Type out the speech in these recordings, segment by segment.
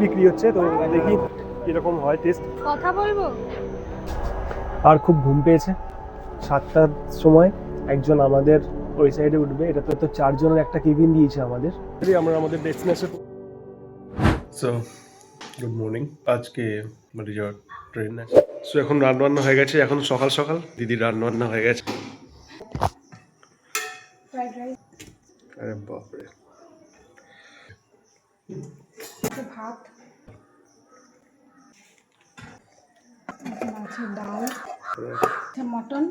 বিক্রি হচ্ছে, তো দেখি কিরকম হয় টেস্ট। কথা বলবো। আর খুব ঘুম পেয়েছে। 7টার সময় একজন আমাদের ওই সাইডে উঠবে, এটা তো 4 জনের একটা কেবিন দিয়েছে আমাদের। আমরা আমাদের ডেস্টিনেশন। So good morning. আজকে রিজার্ভ ট্রেন আছে। সো এখন রান্না হয়ে গেছে, এখন সকাল সকাল দিদির রান্না হয়ে গেছে। ফ্রাইড রাইস, আরে বাপরে, ভাত, আছে ডাল, মটন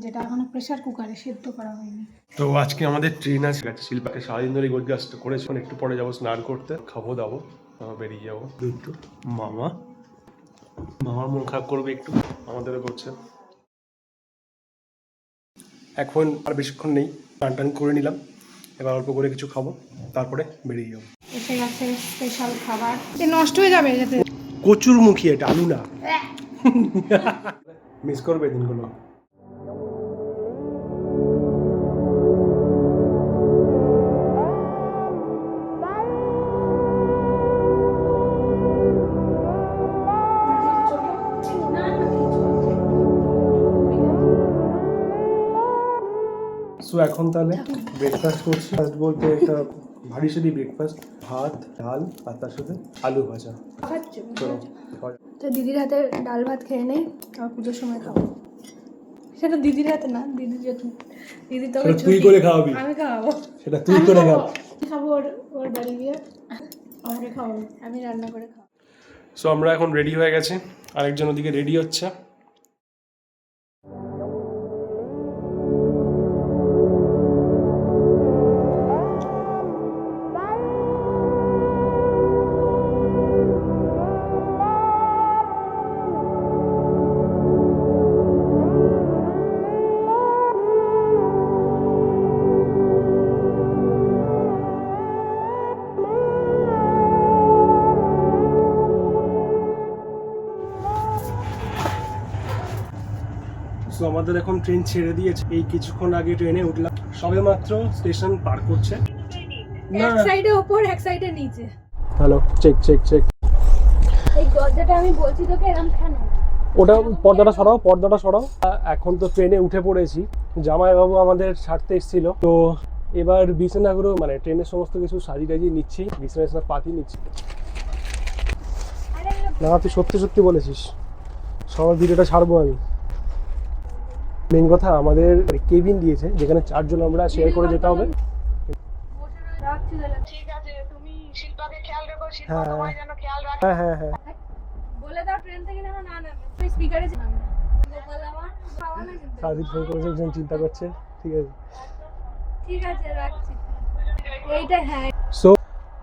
যেটা এখনো প্রেসার কুকারে সিদ্ধ করা হয়নি। তো আজকে আমাদের ট্রেন আছে। শিল্পাকে সারাদিন ধরে গোছ গাছ করেছি, একটু পরে যাবো স্নান করতে, খাবো দাবো, বেরিয়ে যাবো। একটু মামার মন খারাপ করবে একটু, আমাদেরও করছে। এখন আর বেশিক্ষণ নেই, টান করে নিলাম, এবার অল্প করে কিছু খাবো, তারপরে বেরিয়ে যাবো। এসে গেছে স্পেশাল খাবার, নষ্ট হয়ে যাবে যাতে। কচুর মুখী, এটা আলু না। মিস করবে দিনগুলো। সো এখন তাহলে ব্রেকফাস্ট করছি। ফার্স্ট বলতে একটা ভারী সারি ব্রেকফাস্ট, ভাত ডাল আর তার সাথে আলু ভাজা। চলো তো দিদির হাতে ডাল ভাত খেয়ে নেই, আর পুজোর সময় খাবো। সেটা দিদির হাতে না, দিদি তো তুই করে খাওয়াবি, আমি খাওয়াবো। সেটা তুই করে খাবো, ওর বাড়ি গিয়ে আমাকে খাওয়াবো, আমি রান্না করে খাবো। সো আমরা এখন রেডি হয়ে গেছি, আরেকজন ওদিকে রেডি হচ্ছে। সো আমাদের এখন ট্রেন ছেড়ে দিয়েছে, এই কিছুক্ষণ আগে ট্রেনে উঠলাম, সবে মাত্র স্টেশন পার করছে। এক সাইডে ওপর, এক সাইডে নিচে। Hello, check. এই দরজাটা আমি বলছি তোকে এরকম কেন? ওটা পর্দাটা সরাও। এখন তো ট্রেনে উঠে পড়েছি, জামাইবাবু আমাদের ছাড়তে এসেছিল, তো এবার বিছানাগুলো মানে ট্রেনের সমস্ত কিছু সাজিয়ে নিচ্ছি, বিছানা পাতি নিচ্ছি। না তুই সত্যি বলেছিস, সবার ভিডিওটা ছাড়বো আমি। মেন কথা আমাদের কেবিন দিয়েছে, যেখানে 4 জন আমরা শেয়ার করে যেতে হবে। ঠিক আছে, তুমি শিল্পাকে খেয়াল রেখো, শিল্পা তোমায় যেন খেয়াল রাখে। হ্যাঁ বলে দাও ট্রেন থেকে যেন না নামে, তুই স্পিকারে নামে। গোপাল আমার খাওয়া না কিন্তু। সাজিদ ফোন করেছে, একজন চিন্তা করছে। ঠিক আছে রাখছি এইটা। হ্যাঁ, সো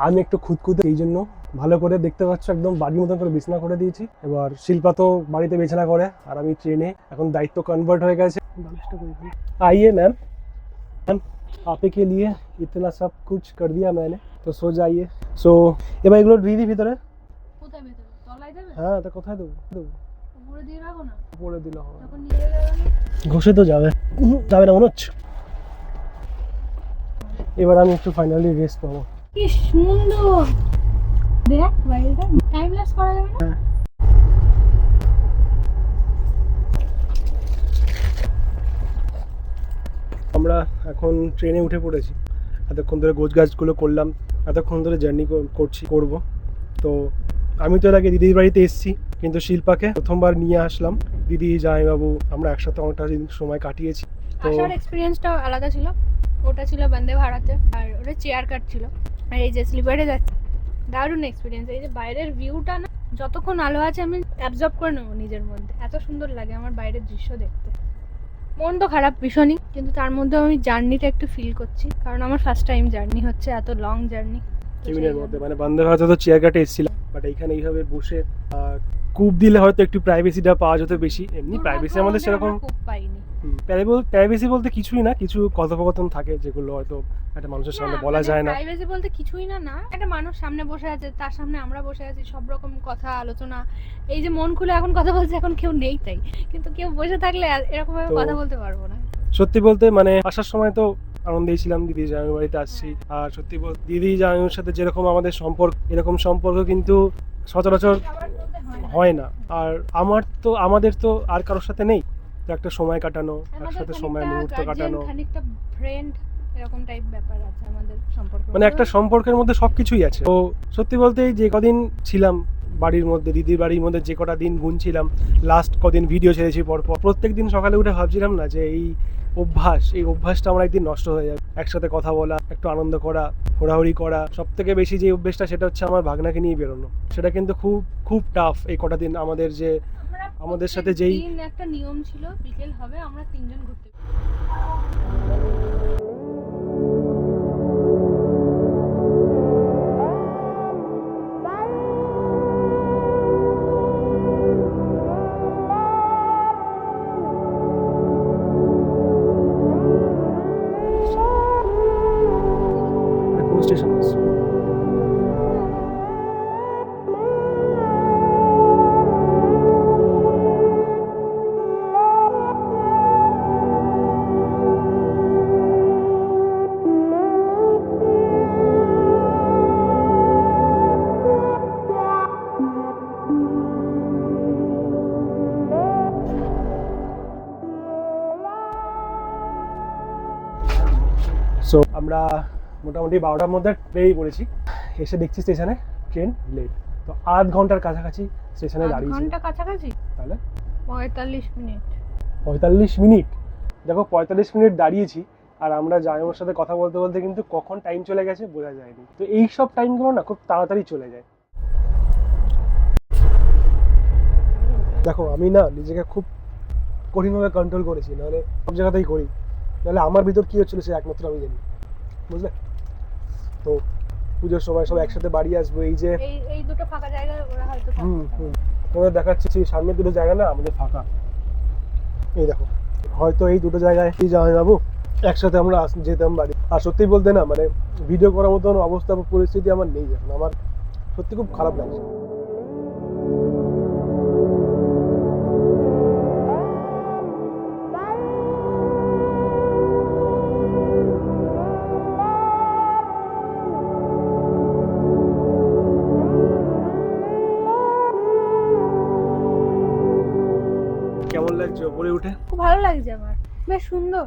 আমি একটু খুঁতখুঁতে, এই জন্য ভালো করে দেখতে পাচ্ছ একদম বাড়ির মতন করে বিছানা করে দিয়েছি। এবার শিল্পা তো বাড়িতে বিছানা করে, আর আমি ট্রেনে, এখন দায়িত্ব কনভার্ট হয়ে গেছে। आइए मैम, आप के लिए इतना सब कुछ कर दिया मैंने, तो सो जाइए। सो এবার এগুলো দিদি ভিতরে। কোথায় ভিতরে? তলায় দেবে? হ্যাঁ, তা কোথায় দেবো? উপরে দিয়ে রাখো না, উপরে দিলে হবে, তখন নিয়ে যাবে না। ঘষে তো যাবে না মনে হচ্ছে। এবার আমি একটু ফাইনালি রেস্ট পাবো। কি সুন্দর দেখ বাইরেটা, টাইম ল্যাপস করা যাবে না? আমরা এখন ট্রেনে উঠে পড়েছি, এতক্ষণ ধরে গোছগাছগুলো করলাম, এতক্ষণ ধরে জার্নি করব। তো আমি তো এর আগে দিদির বাড়িতে এসেছি, কিন্তু শিল্পাকে প্রথমবার নিয়ে আসলাম। দিদি জামাইবাবু আমরা একসাথে অনেকটা সময় কাটিয়েছি। তো আসার এক্সপিরিয়েন্সটাও আলাদা ছিল। ওটা ছিল বন্দে ভারতে, আর ওটা চেয়ার কাট ছিল, আর এই যে স্লিপারে যাচ্ছে, দারুণ এক্সপিরিয়েন্স। এই যে বাইরের ভিউটা না, যতক্ষণ আলো আছে আমি অ্যাবজর্ব করে নেবো নিজের মধ্যে, এত সুন্দর লাগে আমার বাইরের দৃশ্য দেখতে। মন তো খারাপ ভীষণই, কিন্তু তার মধ্যে আমি জার্নিটা একটু ফিল করছি, কারণ আমার ফার্স্ট টাইম জার্নি হচ্ছে, এত লং জার্নি কেবিনের মধ্যে। মানে বন্দে ভারতে তো চেয়ার কাটে এসেছিলাম, বাট এইখানে এইভাবে বসে কূপ দিলে হয়তো একটু প্রাইভেসিটা পাওয়া যেত বেশি। এমনি প্রাইভেসি আমাদের সেরকম খুব পাইনি। প্রাইভেসি বলতে কিছুই না, কিছু কথোপকথন থাকে যেগুলো হয়তো একটা মানুষের সামনে বলা যায় না। প্রাইভেসি বলতে কিছুই না, একটা মানুষ সামনে বসে আছে, তার সামনে আমরা বসে আছি, সব রকম কথা আলোচনা, এই যে মন খুলে এখন কথা বলছে, এখন কেউ নেই তাই, কিন্তু কেউ বসে থাকলে এরকম ভাবে কথা বলতে পারবো না। সত্যি বলতে মানে আসার সময় তো আনন্দেই ছিলাম, দিদি জামাই বাড়িতে আসছি। আর সত্যি বলতে দিদি জামাইয়ের সাথে যেরকম আমাদের সম্পর্ক, এরকম সম্পর্ক কিন্তু সচরাচর সবার মধ্যে হয় না। হয় না। আর আমাদের তো আর কারোর সাথে নেই, তো একটা সময় কাটানো, আমাদের একসাথে সময় খানিকটা মুহূর্ত guardian, কাটানো, খানিকটা ফ্রেন্ড, এরকম টাইপ ব্যাপার আছে আমাদের সম্পর্কে। মানে একটা সম্পর্কের মধ্যে সবকিছুই আছে। তো সত্যি বলতে এই যে কদিন ছিলাম বাড়ির মধ্যে, দিদির বাড়ির মধ্যে যে কটা দিন গুনছিলাম, লাস্ট কদিন ভিডিও ছেড়েছি পরপর, প্রত্যেকদিন সকালে উঠে ভাবছিলাম না যে এই অভ্যাসটা আমার একদিন নষ্ট হয়ে যাবে। একসাথে কথা বলা, একটু আনন্দ করা, ঘোরাঘুরি করা, সব থেকে বেশি যে অভ্যেসটা সেটা হচ্ছে আমার ভাগনাকে নিয়ে বেরোনো। সেটা কিন্তু খুব খুব টাফ এই কটা দিন আমাদের যে আমাদের সাথে যেই দিন একটা নিয়ম ছিল, বিকেল হবে আমরা তিনজন ঘুরতে বেরোবো। কোন স্টেশন আছে। সো আমরা মোটামুটি 12টার মধ্যে বেরিয়ে পড়েছি। এসে দেখছি স্টেশনে ট্রেন লেট, তো আধ ঘন্টার কাছাকাছি স্টেশনে আধ দাঁড়িয়েছি। ঘন্টা কাছাকাছি, তাহলে 45 মিনিট। 45 মিনিট, দেখো 45 মিনিট দাঁড়িয়েছি, আর আমরা জামাইবাবুর সাথে কথা বলতে বলতে কিন্তু কখন টাইম চলে গেছে বোঝা যায়নি। তো এই সব টাইমগুলো না খুব তাড়াতাড়ি চলে যায়। দেখো আমি না নিজেকে খুব কঠিনভাবে কন্ট্রোল করেছি, নাহলে সব জায়গাতেই করি, নাহলে আমার ভিতর কী হচ্ছিল সে একমাত্র আমি জানি, বুঝলে? তো পুজোর সময় সব একসাথে বাড়ি আসবো, এই যে এই দুটো ফাঁকা জায়গা ওরা হয়তো থাকবে। তোমাদের দেখাচ্ছি সামনের দুটো জায়গা না আমাদের ফাঁকা, এই দেখো, হয়তো এই দুটো জায়গায় এই জামাইবাবু একসাথে আমরা যেতাম বাড়ি। আর সত্যি বলতে না মানে ভিডিও করার মতন অবস্থা বা পরিস্থিতি আমার নেই এখন, আমার সত্যি খুব খারাপ লাগছে। কেমন লাগছে ওপরে উঠে? খুব ভালো লাগছে আমার, বেশ সুন্দর।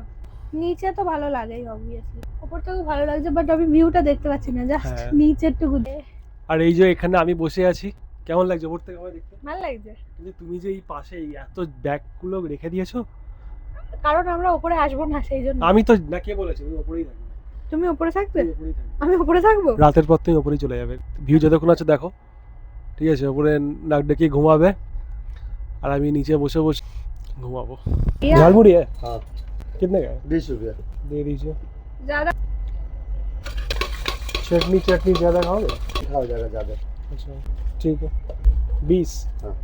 নিচে তো ভালো লাগেই অবভিয়াসলি, উপর থেকেও ভালো লাগছে, বাট আমি ভিউটা দেখতে পাচ্ছি না, জাস্ট হ্যাঁ। নিচের টুকু। আর এই যে এখানে আমি বসে আছি, কেমন লাগছে ওপর থেকে আমায় দেখতে? ভালো লাগছে, কিন্তু তুমি যে এই পাশে এই এত ব্যাগগুলো রেখে দিয়েছো। কারণ আমরা উপরে আসবো না সেই জন্য। আমি তো না, কে বলেছে তুমি ওপরেই থাকবে? তুমি উপরে থাকবে, তুমি ওপরেই থাকবে। আমি উপরে থাকবো। রাতের পর তুমি ওপরেই চলে যাবে, ভিউ যতক্ষণ আছে দেখো, ঠিক আছে? ওপরে নাক ডেকে ঘুমাবে, আর আমি নিচে বসে বসে घुमाओ। या- झालमुड़ी है? हाँ कितने का है? 20 रुपया। दे दीजिए। ज्यादा चटनी ज़्यादा खाओगे? हो जाएगा ज़्यादा। अच्छा ठीक है, 20। हाँ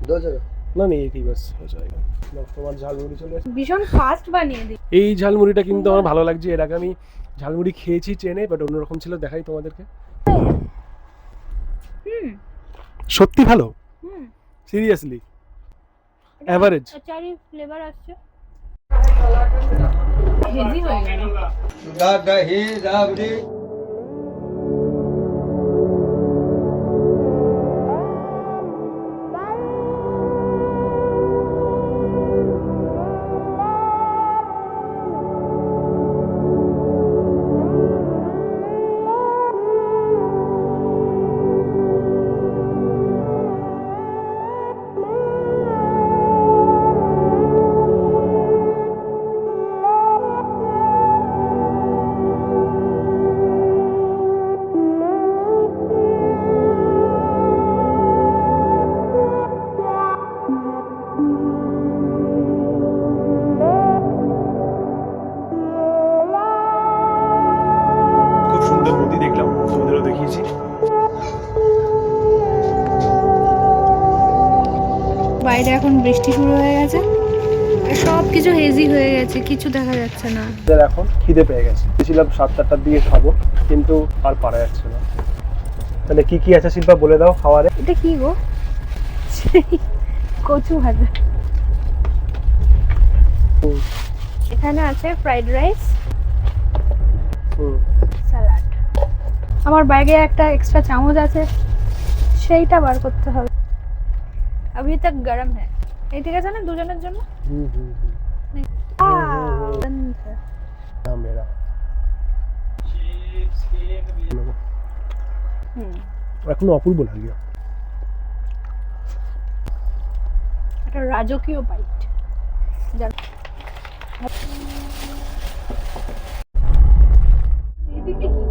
2 जगह। না না একই বাস হয়ে যায়গা। নাও তোমার ঝালমুড়ি চলে এসেছে। ভীষণ ফাস্ট বানিয়ে দিই। এই ঝালমুড়িটা কিন্তু আমার ভালো লাগছে। এর আগে আমি ঝালমুড়ি খেয়েছি ট্রেনে, বাট অন্যরকম ছিল, দেখাই তোমাদেরকে। হুম সত্যি ভালো, হুম, সিরিয়াসলি এভারেজ। চারি ফ্লেভার আসছে, হেভি হয়ে গেল। सुधा दही राबड़ी। খুব সুন্দর মূর্তি দেখলাম, তোমাদেরও দেখিয়েছি। বাইরে এখন বৃষ্টি শুরু হয়ে গেছে, সব কিছু হেজি হয়ে গেছে, কিছু দেখা যাচ্ছে না। এখন খিদে পেয়ে গেছে, ছিলাম 7-8টার দিকে খাবো, কিন্তু আর পারা যাচ্ছে না। তাহলে কি কি আছে শিল্পা বলে দাও খাবারে। এটা কি গো? কচু ভাজা। এখানে আছে ফ্রাইড রাইস, স্যালাড। আমার ব্যাগে একটা এক্সট্রা চামচ আছে, সেইটা বার করতে হবে। अभी तक गरम है। এই ঠিক আছে না দুজনের জন্য? হুম হুম হুম बंद है। না মেরা এখনো অপূর্ব লাগে। একটা রাজকীয় বাইট। এদিকে কি?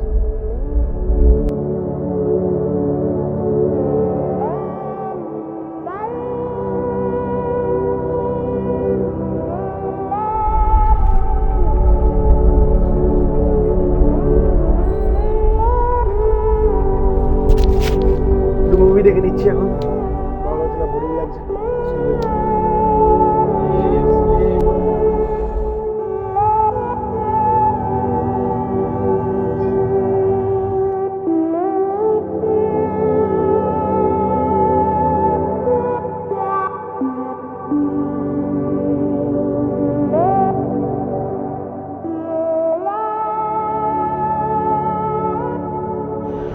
মুভি দেখে নিচ্ছি এখন, আমার হচ্ছে বোরিং লাগছে।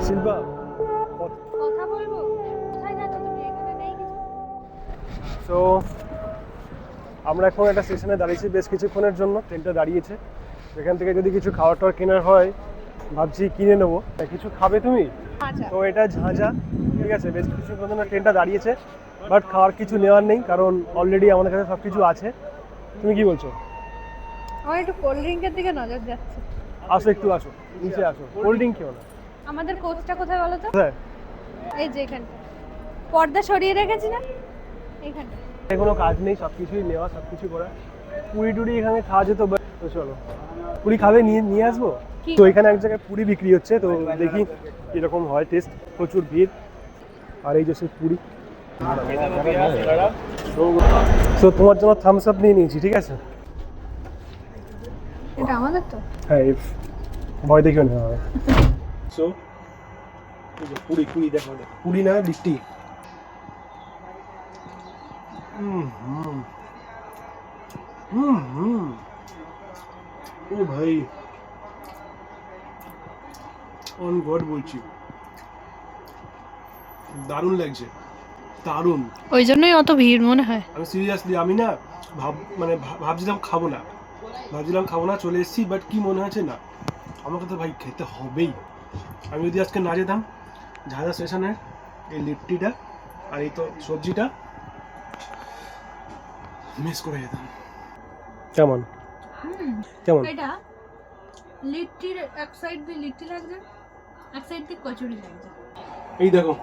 শিল্পা কথা বলবো? কোথায় যাচ্ছ তুমি? এখানে নেই কিছু। তো আমরা এখন একটা স্টেশনে দাঁড়িয়েছি বেশ কিছুক্ষণের জন্য, ট্রেনটা দাঁড়িয়েছে। এখান থেকে যদি কিছু খাওয়ার টাওয়ার কেনার হয় ভাবছি কিনে নেবো। তা কিছু খাবে তুমি? আচ্ছা। তো এটা ঝাঁঝা, ঠিক আছে, বেশ কিছুক্ষণ জন্য ট্রেনটা দাঁড়িয়েছে, বাট খাওয়ার কিছু নেওয়ার নেই কারণ অলরেডি আমাদের কাছে সব কিছু আছে। তুমি কি বলছো? আমার একটু কোল্ড ড্রিঙ্কের দিকে নজর যাচ্ছে। আসো একটু আসো, নিচে আসো, কোল্ড ড্রিঙ্ক খেও না। আমাদের কোচটা কোথায় বলো তো? কোথায়? এই যে এখানটা পর্দা সরিয়ে রেখেছি না, এইখানটা। কোনো কাজ নেই, সব কিছুই নেওয়া, সব কিছু করা। পুরি টুরি এখানে খাওয়া যেত, but তো চলো পুরি খাবে, নিয়ে আসবো। কি? তো এখানে এক জায়গায় পুরি বিক্রি হচ্ছে, তো দেখি কিরকম হয় টেস্ট। প্রচুর ভিড়, আর এই যে সেই পুরি। তো তোমার জন্য থামস আপ নিয়ে নিয়েছি, ঠিক আছে? এটা আমাদের তো। হ্যাঁ, ভয় দেখিও না। সো পুরি পুরি দেখো, পুরি না লিট্টি। ও ভাই, অন গড বলছি, দারুণ লাগছে, দারুণ। ওই জন্যই অত ভিড় মনে হয়। আমি সিরিয়াসলি, আমি না ভাবছিলাম খাবো না, চলে এসেছি, বাট কি মনে হচ্ছে না আমাকে তো ভাই খেতে হবেই। আমি যদি আজকে না যেতাম ঝাঁঝা স্টেশনের এই লিট্টিটা আর এই তো সবজিটা মিস করে যেতাম। কেমন কেমন? এটা লিট্টির এক সাইড দিয়ে লিট্টি লাগছে, এক সাইড দিয়ে কচুরি লাগছে। এই দেখো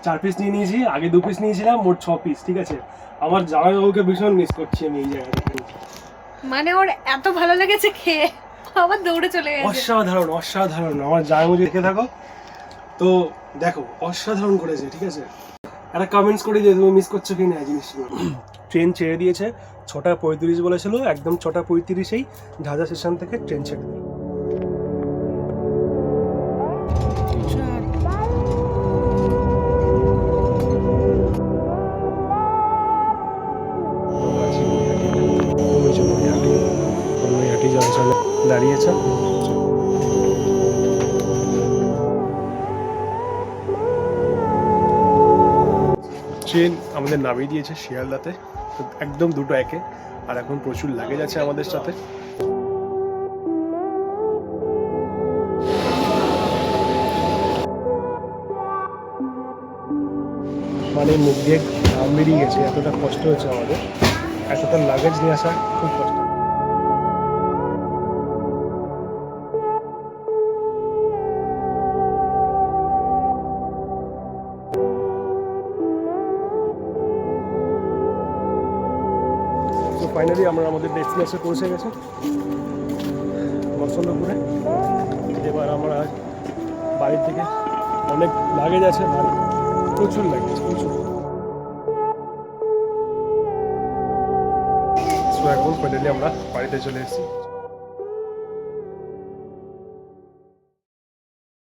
4 পিস নিয়ে নিয়েছি, আগে 2 পিস নিয়েছিলাম, মোট 6 পিস, ঠিক আছে। আমার জামাইবাবুকে ভীষণ মিস করছি আমি এই জায়গাটা। মানে ওর এত ভালো লেগেছে খেয়ে আবার দৌড়ে চলে গেছে। অসাধারণ অসাধারণ, আমার জামাইবাবু দেখে থাকো তো দেখো, অসাধারণ করেছে, ঠিক আছে। একটা কমেন্টস করে দিয়ে তুমি মিস করছো কি না এই জিনিসগুলো। ট্রেন ছেড়ে দিয়েছে 6:35 বলেছিল, একদম 6:35-এই ঝাঁঝা স্টেশন থেকে ট্রেন ছেড়ে দিল। দাঁড়িয়েছে। ট্রেন আমাদের নামিয়ে দিয়েছে শিয়ালদাতে, একদম দুটো একে, আর এখন প্রচুর লাগেজ আছে আমাদের সাথে। মানে মুখ দিয়ে ঘাম বেরিয়ে গেছে, এতটা কষ্ট হচ্ছে আমাদের, এতটা লাগেজ নিয়ে আসা খুব কষ্ট। তো ফাইনালি আমরা আমাদের ডেস্টিনেশনে পৌঁছে গেছি, বসন্তপুরে। এবার আমরা বাড়ির থেকে অনেক লাগেজ আছে, প্রচুর লাগেজ, প্রচুর। তো এখন ফাইনালি আমরা বাড়িতে চলে এসেছি।